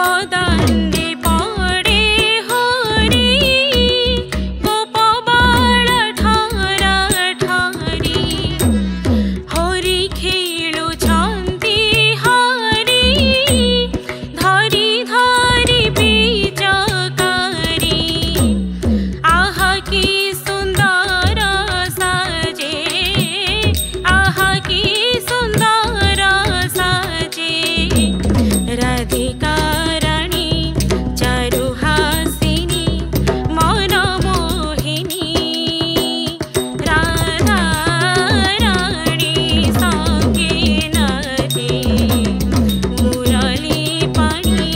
पदान्ने पडे हरि गोपबाळ ठारा ठारी हरि खेलुछन्ति हरि धरि धरि बीजकारी आहा कि सुन्दर साजे आहा कि सुन्दर साजे राधिका रानी चारुहासिनी मनमोहिनी राधा रानी संगे नाचे मुरली पाणी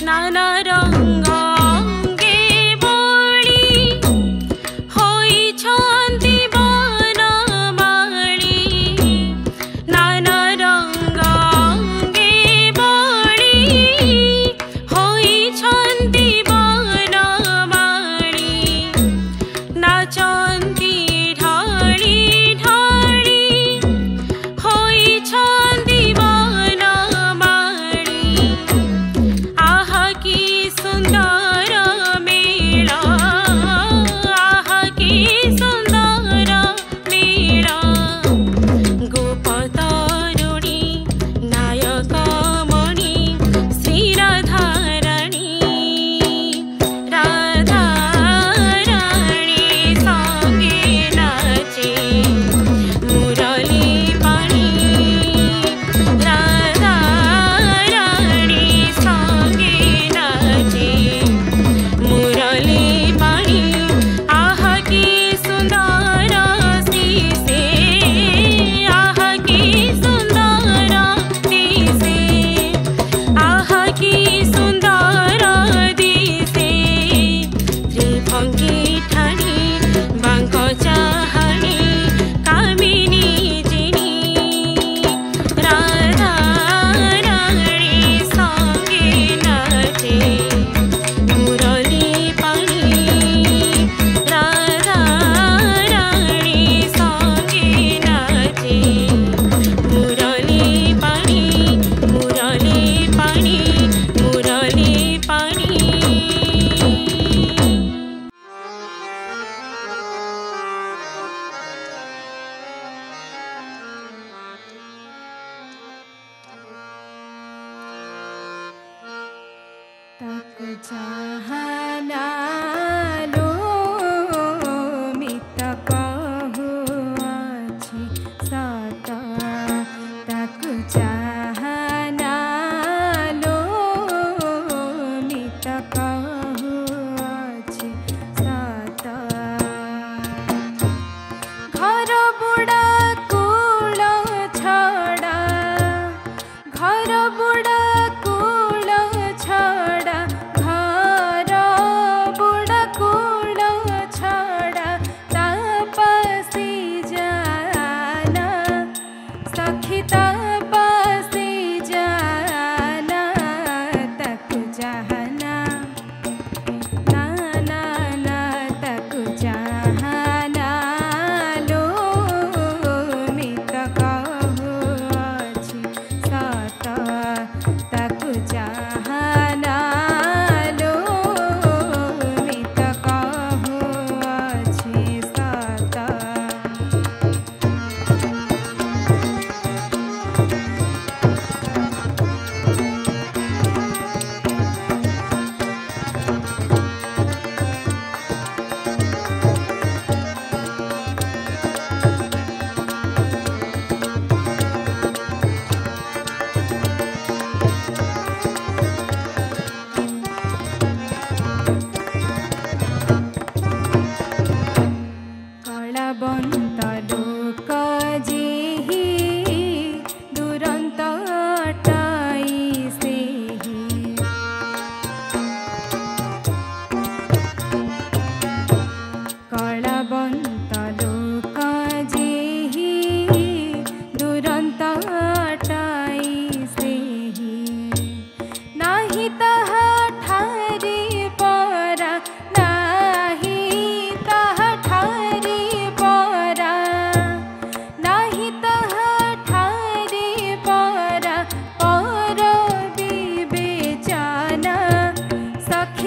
नाना रंग अंगे बोली होइछन्ति बनमाली नाना रंग अंगे बोली होइछन्ति बनमाली नाचन्ति ढाळी ढाळी होइछन्ति बनमाली आहा कि सुन्दर मेला आहा कि सुन्दर मेला गोपतरुणी नायकमणि श्री राधा रानी राधा रानी संगे नाचे मुरली पाणी राधा रानी संगे नाचे मुरली पाणी आहा कि सुन्दर दिसे आहा कि सुन्दर दिसे आहा कि सुन्दर दिसे त्रिभंगी ठाणी बांक चाहाणी कामिनी जिनी राधा रानी संगे नाचे मुरली पाणी राधा रानी संगे नाचे मुरली पाणी मुरली पाणी मुरली पाणी तक चाहना लो मित कहु अछि सता तक चाहना लो मित कहु अछि सता घर बुढ़ा कूल छड़ा घर बुढ़ा कूल छड़ा घर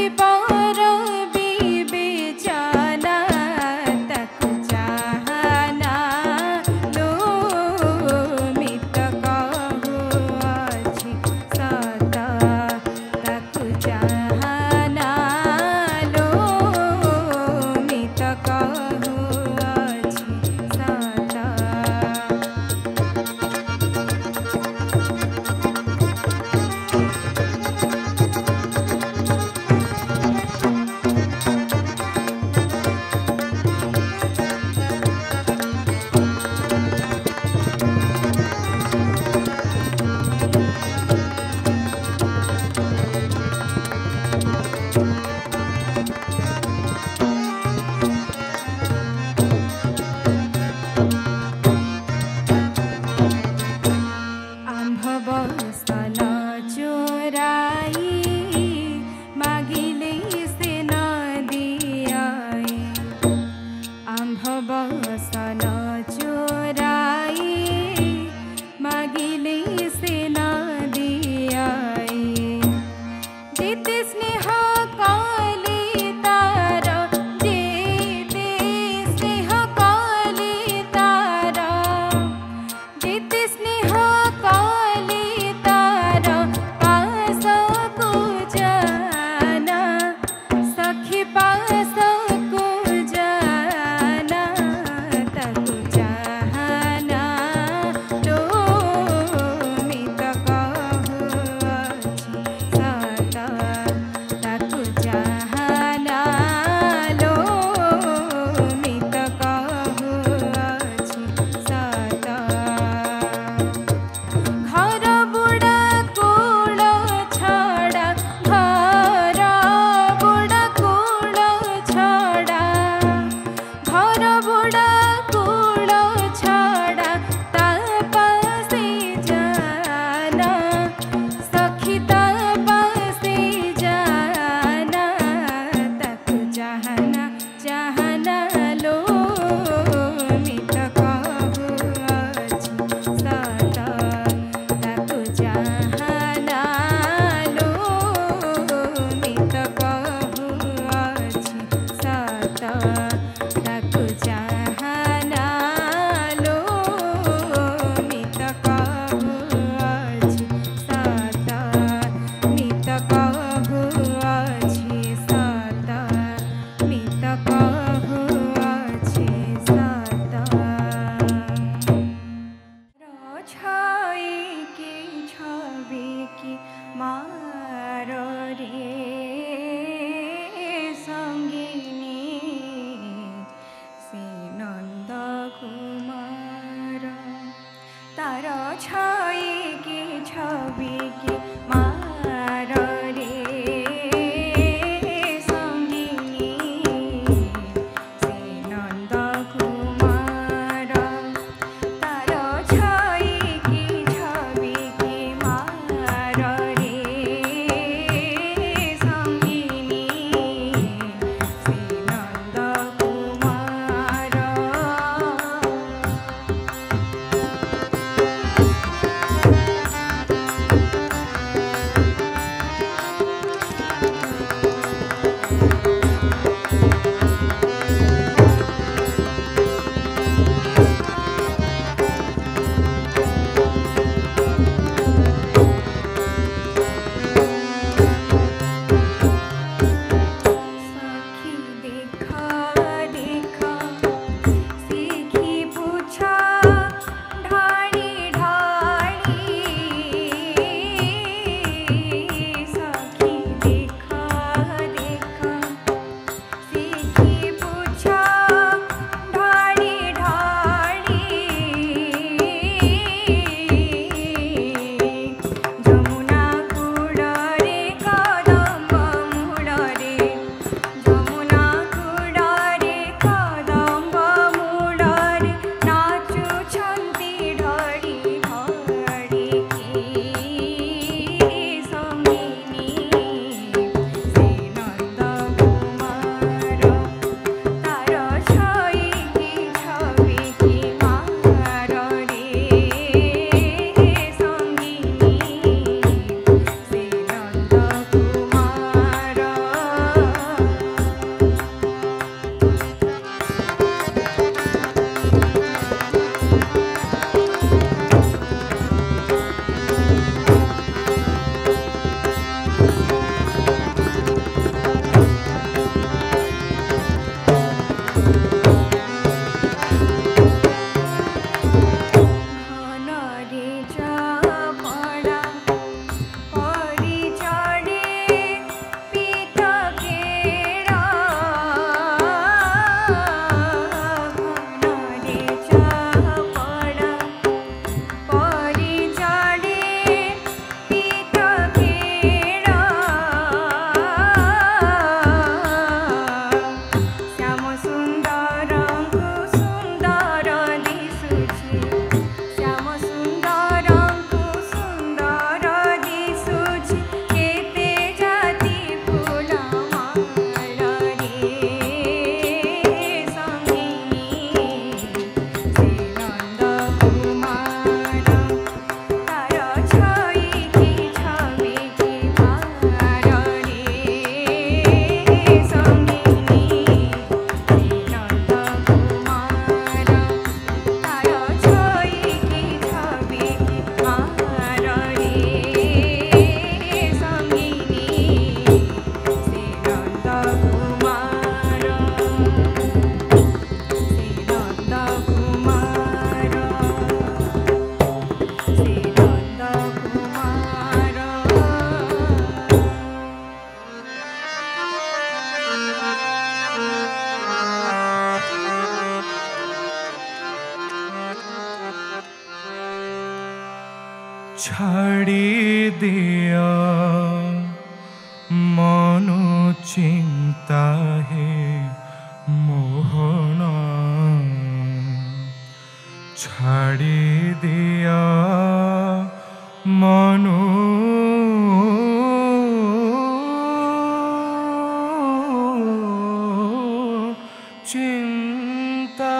सखी पर विवेचना तक चाहना लो मित कहु अछि सत तक चाहना लो मित कहु अछि सत। आम्भवस्तन चोराई मागिले से न दियाई। आम्भवस्तन चोराई मागिले से न दियाई। जेते स्नेह काले तार जेते स्नेह काले तार जेते स्नेह काले तार पासको जाना सखी पासको जाना तक चाहना लो मित कहु अछि सत तक ছাড়ি দিয়া মনো চিন্তা হে মোহন ছাড়ি দিয়া মনো চিন্তা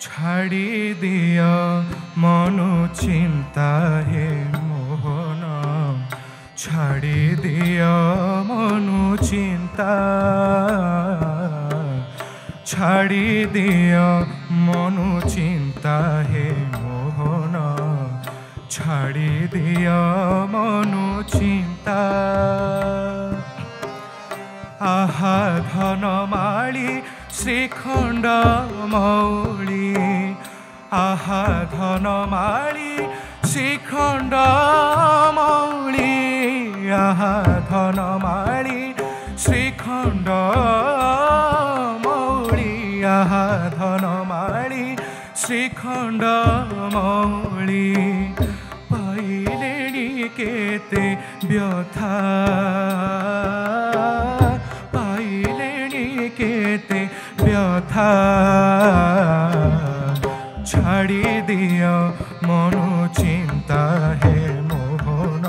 ছাড়ি দিয়া মনো চিন্তা হে মোহন ছাড়ি দিয়া মনো চিন্তা ছাড়ি দিয়া মনো চিন্তা হে মোহন ছাড়ি দিয়া মনো চিন্তা আহা ধনমালী শ্রীখণ্ড মৌলী আহা ধনমালী শ্রীখণ্ড মৌলী আহা ধনমালী শ্রীখণ্ড মৌলী আহা ধনমালী শ্রীখণ্ড মৌলী পাইলেনি কেতে ব্যথা পাইলেনি কেতে ব্যথা ছাড়ি দিও মনো চিন্তা হে মোহন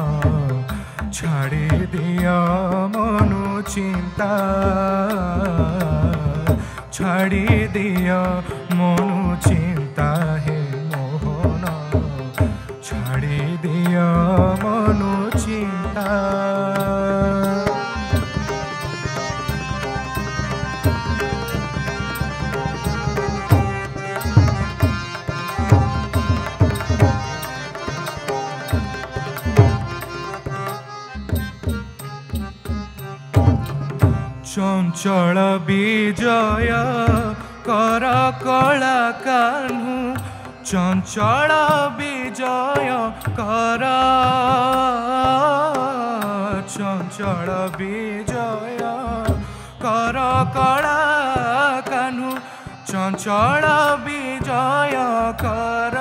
ছাড়ি দিও মনো চিন্তা ছাড়ি দিও মনো চিন্তা হে মোহন ছাড়ি দিও মনো চিন্তা চঞ্চল বিজয় কর কলা কাহ্নু চঞ্চল বিজয় কর চঞ্চল বিজয় কর কলা কাহ্নু চঞ্চল বিজয় কর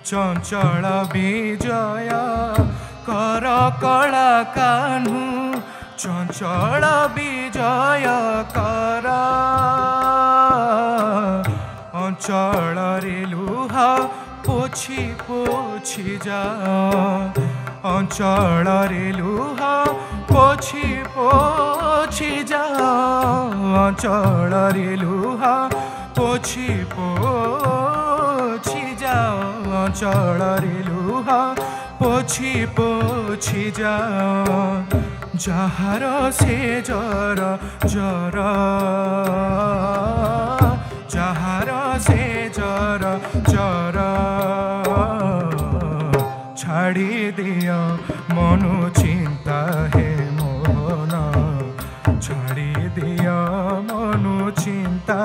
চঞ্চল বিজয় কর কলা কাহ্নু চঞ্চল বিজয় কর অঞ্চলরে লুহ পোছি পোছি যাও অঞ্চলরে লুহ পোছি পোছি যাও অঞ্চলরে লুহ পোছি পোছি যাও অঞ্চলরে লুহ পোছি পোছি যাও যাহার সে জর জর যাহার সে জর জর ছাড়ি দিও মনো চিন্তা হে মোহন ছাড়ি দিও মনো চিন্তা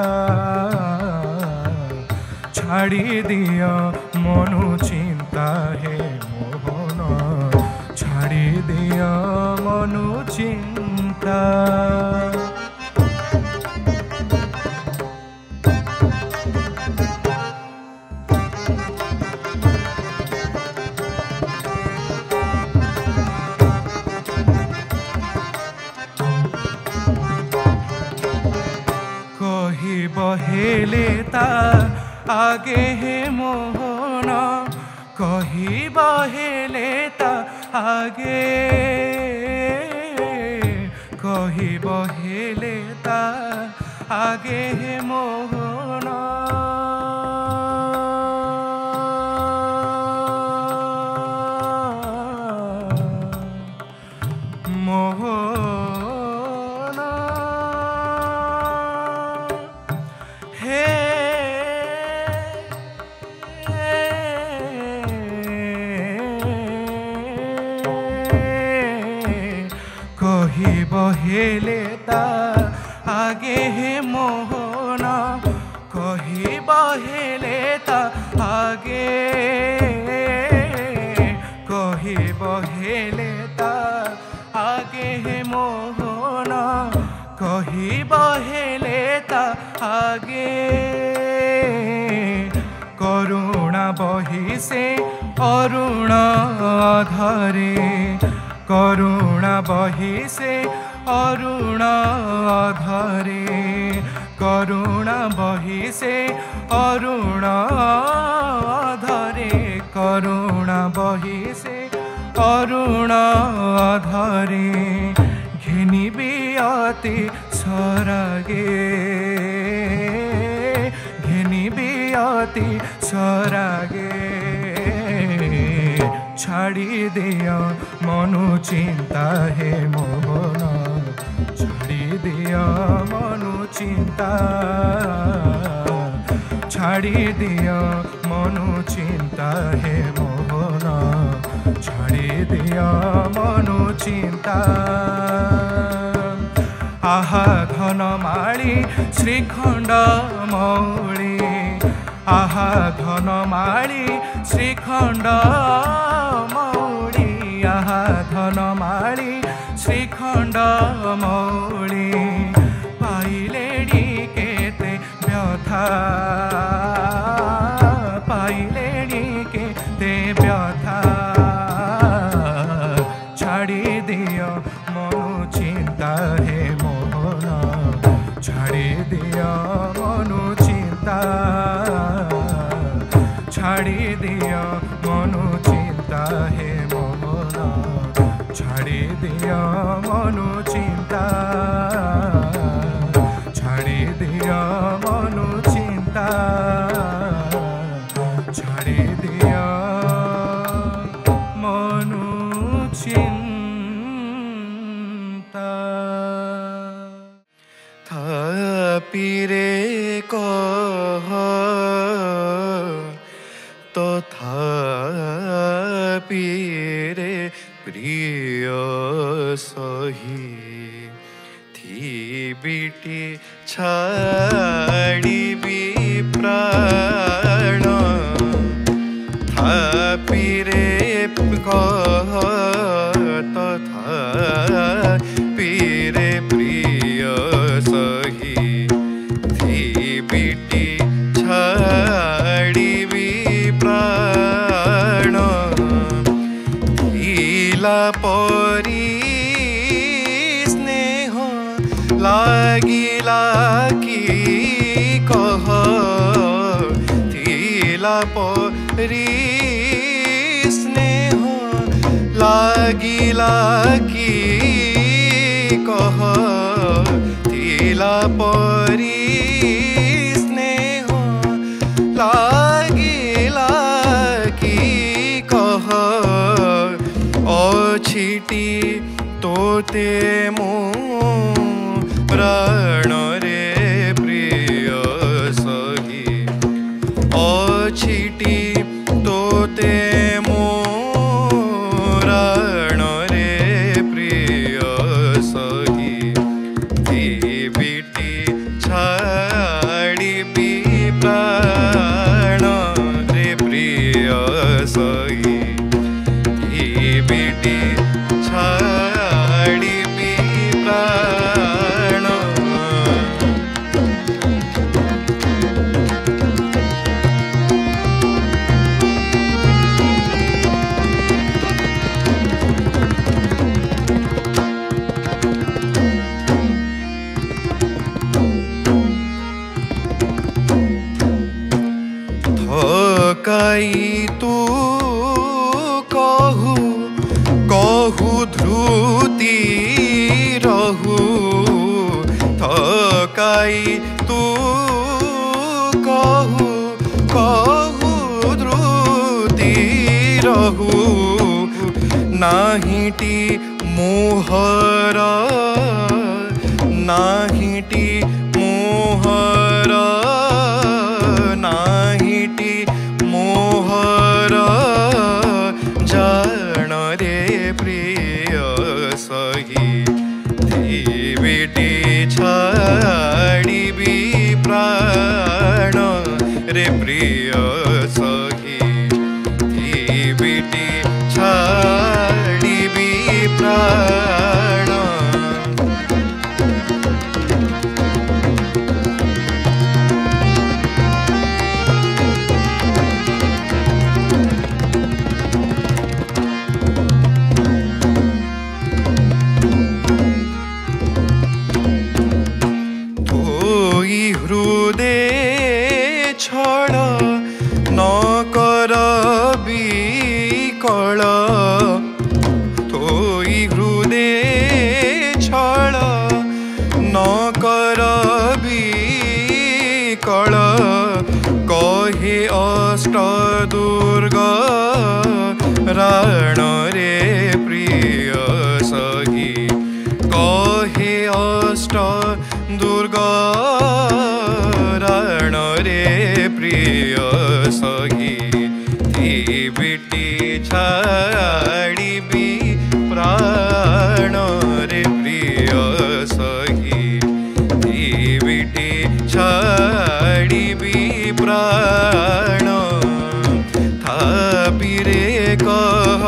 ছাড়ি দিও মনো চিন্তা হে মোহন ছাড়ি দিও মনো চিন্তা কহিব হেলে তা আগে হে মোহন কহিব হেলে তা আগে কহিব হেলে তা আগে হে মোহন মোহন হে কহিব হেলে তা আগে হে মোহন কহিব হেলে তা আগে কহিব হেলে তা बहेले ता आगे करुणा बही से अरुण धरे करुणा बही से अरुण धरे करुणा बही से अरुण धरे करुणा बही से अरुण धरे घिनी बियति सरागे घिनी बियति सरागे छाड़ी दिया मनु चिंता हे मोहन छाड़ी दिया मनु चिंता छाड़ी दिया मनु चिंता हे मोहन छाड़ी दिया मनु चिंता आहा धनमाळी श्रीखंड मौळी आहा धनमाळी श्रीखंड मौळी आहा धनमाळी श्रीखंड मौळी पाइलेडी केते व्यथा पाइलेडी केते व्यथा छाड़ी दिया मनु चिंता हे मोहन छाड़ी दिया मनु चिंता छाड़ी दिया मनु चिंता हे मोहन छाड़ी दिया मनु चिंता छाड़ी दिया मनु चिंता छाड़ी दिया मनु चिंता थापीरे कह तो थापीरे प्रिय सही थी बिटी छाड़ी भी प्राण थापीरे कह तथा पीरे प्रिय सही थी बिटी छाड़ी भी प्राण इला परी स्नेह लागिला की कह थिला परी स्नेह लागिला की कह थिला परी स्नेह लागिला की कह अछिटी तोते मो प्राण रे प्रिय सही अछिटी तोते मो प्राण रे प्रिय सही बिटी छाड़ी भी प्राण रे प्रिय सही बिटी छाड़ी भी प्राण थकाई तू कहू कहू ध्रुति रहू थकाई तू कहू कहू ध्रुति रहू नाहिटी मोहर नाहिटी मोहर नाहिटी मोहर जान रे प्रिय सही बेटी छाड़ी भी प्राण रे प्रिय सही बेटी छाड़ी भी प्राण कळ थोई हृदे छळ न करबी कळ कहे अष्ट दुर्गा राण रे प्रिय सही कहे अष्ट दुर्गा राण रे प्रिय सही बिटी छाड़बी प्राण रे प्रिय सही बिटी छाड़बी प्राण थापि रे कह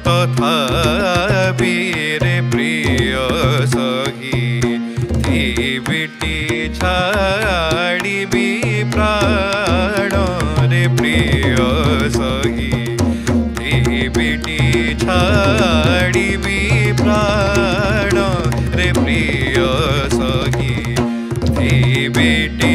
तथापि रे प्रिय सही बिटी छाड़बी प्राण रे प्रिय सही बिटी छाड़बी प्राण रे प्रिय सही बिटी